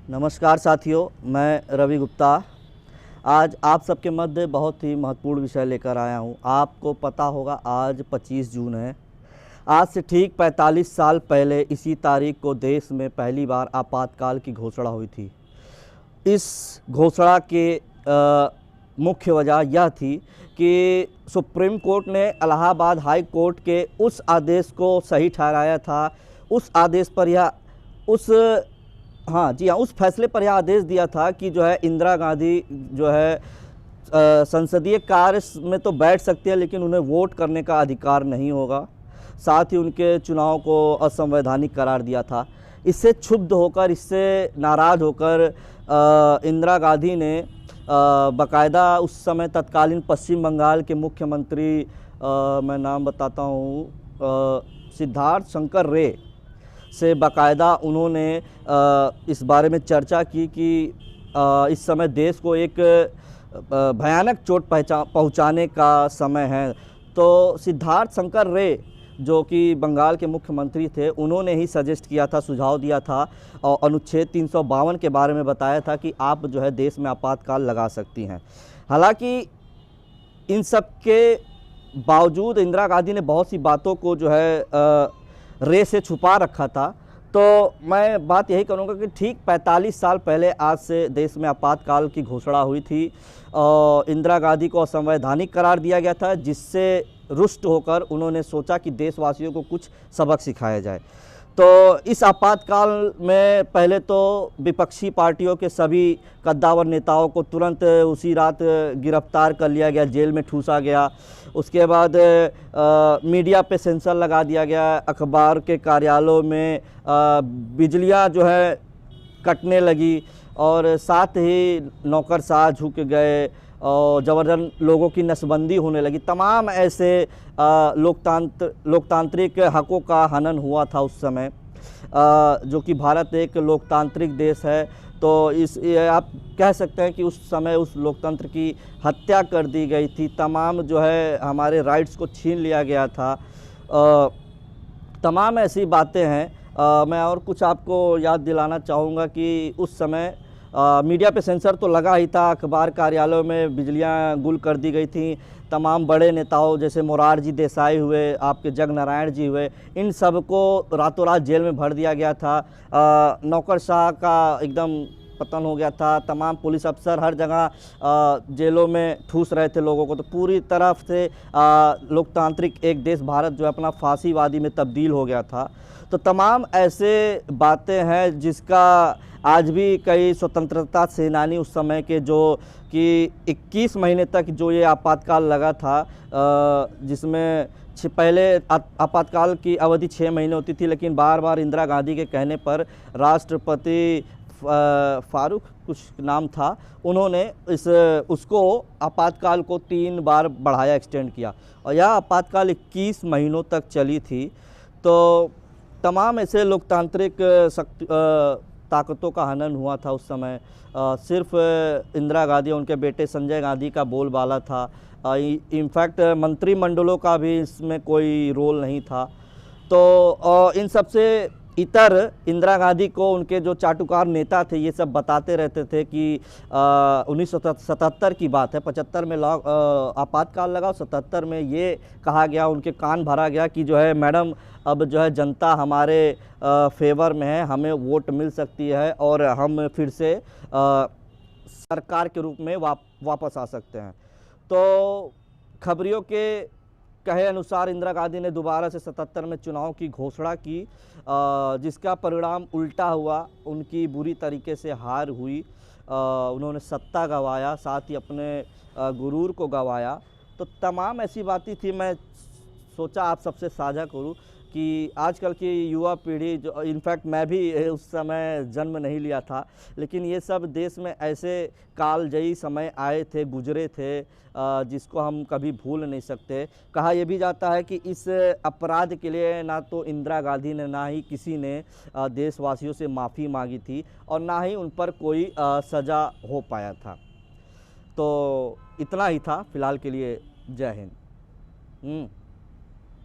नमस्कार साथियों, मैं रवि गुप्ता। आज आप सबके मध्य बहुत ही महत्वपूर्ण विषय लेकर आया हूं। आपको पता होगा आज 25 जून है। आज से ठीक 45 साल पहले इसी तारीख को देश में पहली बार आपातकाल की घोषणा हुई थी। इस घोषणा के मुख्य वजह यह थी कि सुप्रीम कोर्ट ने इलाहाबाद हाई कोर्ट के उस आदेश को सही ठहराया था। उस आदेश पर यह उस फैसले पर यह आदेश दिया था कि जो है इंदिरा गांधी जो है संसदीय कार्य में तो बैठ सकती है, लेकिन उन्हें वोट करने का अधिकार नहीं होगा। साथ ही उनके चुनाव को असंवैधानिक करार दिया था। इससे क्षुब्ध होकर, इससे नाराज़ होकर इंदिरा गांधी ने बाकायदा उस समय तत्कालीन पश्चिम बंगाल के मुख्यमंत्री मैं नाम बताता हूँ, सिद्धार्थ शंकर रे से बाकायदा उन्होंने इस बारे में चर्चा की कि इस समय देश को एक भयानक चोट पहुंचाने का समय है। तो सिद्धार्थ शंकर रे जो कि बंगाल के मुख्यमंत्री थे, उन्होंने ही सजेस्ट किया था, सुझाव दिया था और अनुच्छेद 352 के बारे में बताया था कि आप जो है देश में आपातकाल लगा सकती हैं। हालांकि इन सब के बावजूद इंदिरा गांधी ने बहुत सी बातों को जो है रे से छुपा रखा था। तो मैं बात यही करूँगा कि ठीक 45 साल पहले आज से देश में आपातकाल की घोषणा हुई थी और इंदिरा गांधी को असंवैधानिक करार दिया गया था, जिससे रुष्ट होकर उन्होंने सोचा कि देशवासियों को कुछ सबक सिखाया जाए। तो इस आपातकाल में पहले तो विपक्षी पार्टियों के सभी कद्दावर नेताओं को तुरंत उसी रात गिरफ्तार कर लिया गया, जेल में ठूसा गया। उसके बाद मीडिया पे सेंसर लगा दिया गया, अखबार के कार्यालयों में बिजलियां जो है कटने लगी और साथ ही नौकरशाह झुक गए और जबरदस्त लोगों की नसबंदी होने लगी। तमाम ऐसे लोकतांत्रिक हकों का हनन हुआ था उस समय, जो कि भारत एक लोकतांत्रिक देश है। तो आप कह सकते हैं कि उस समय उस लोकतंत्र की हत्या कर दी गई थी। तमाम जो है हमारे राइट्स को छीन लिया गया था। तमाम ऐसी बातें हैं। मैं और कुछ आपको याद दिलाना चाहूँगा कि उस समय मीडिया पे सेंसर तो लगा ही था, अखबार कार्यालयों में बिजलियां गुल कर दी गई थी। तमाम बड़े नेताओं जैसे मोरारजी देसाई हुए, आपके जगनारायण जी हुए, इन सब को रातों रात जेल में भर दिया गया था। नौकरशाह का एकदम पतन हो गया था। तमाम पुलिस अफसर हर जगह जेलों में ठूस रहे थे लोगों को। तो पूरी तरफ से लोकतांत्रिक एक देश भारत जो है अपना फांसीवादी में तब्दील हो गया था। तो तमाम ऐसे बातें हैं जिसका आज भी कई स्वतंत्रता सेनानी उस समय के, जो कि 21 महीने तक जो ये आपातकाल लगा था, जिसमें पहले आपातकाल की अवधि 6 महीने होती थी, लेकिन बार बार इंदिरा गांधी के कहने पर राष्ट्रपति फारूक कुछ नाम था, उन्होंने उसको आपातकाल को 3 बार बढ़ाया, एक्सटेंड किया और यह आपातकाल 21 महीनों तक चली थी। तो तमाम ऐसे लोकतांत्रिक ताकतों का हनन हुआ था उस समय। सिर्फ इंदिरा गांधी और उनके बेटे संजय गांधी का बोलबाला था। इनफैक्ट मंत्रिमंडलों का भी इसमें कोई रोल नहीं था। तो इन सबसे इतर इंदिरा गांधी को उनके जो चाटुकार नेता थे ये सब बताते रहते थे कि 1977 की बात है, 75 में आपातकाल लगा, 77 में ये कहा गया, उनके कान भरा गया कि जो है मैडम अब जो है जनता हमारे फेवर में है, हमें वोट मिल सकती है और हम फिर से सरकार के रूप में वापस आ सकते हैं। तो खबरियों के कहे अनुसार इंदिरा गांधी ने दोबारा से 77 में चुनाव की घोषणा की, जिसका परिणाम उल्टा हुआ। उनकी बुरी तरीके से हार हुई। उन्होंने सत्ता गंवाया, साथ ही अपने गुरूर को गंवाया। तो तमाम ऐसी बातें थी, मैं सोचा आप सबसे साझा करूं कि आजकल की युवा पीढ़ी, जो इनफैक्ट मैं भी उस समय जन्म नहीं लिया था, लेकिन ये सब देश में ऐसे कालजयी समय आए थे, गुजरे थे, जिसको हम कभी भूल नहीं सकते। कहा यह भी जाता है कि इस अपराध के लिए ना तो इंदिरा गांधी ने, ना ही किसी ने देशवासियों से माफ़ी मांगी थी और ना ही उन पर कोई सज़ा हो पाया था। तो इतना ही था फ़िलहाल के लिए। जय हिंद।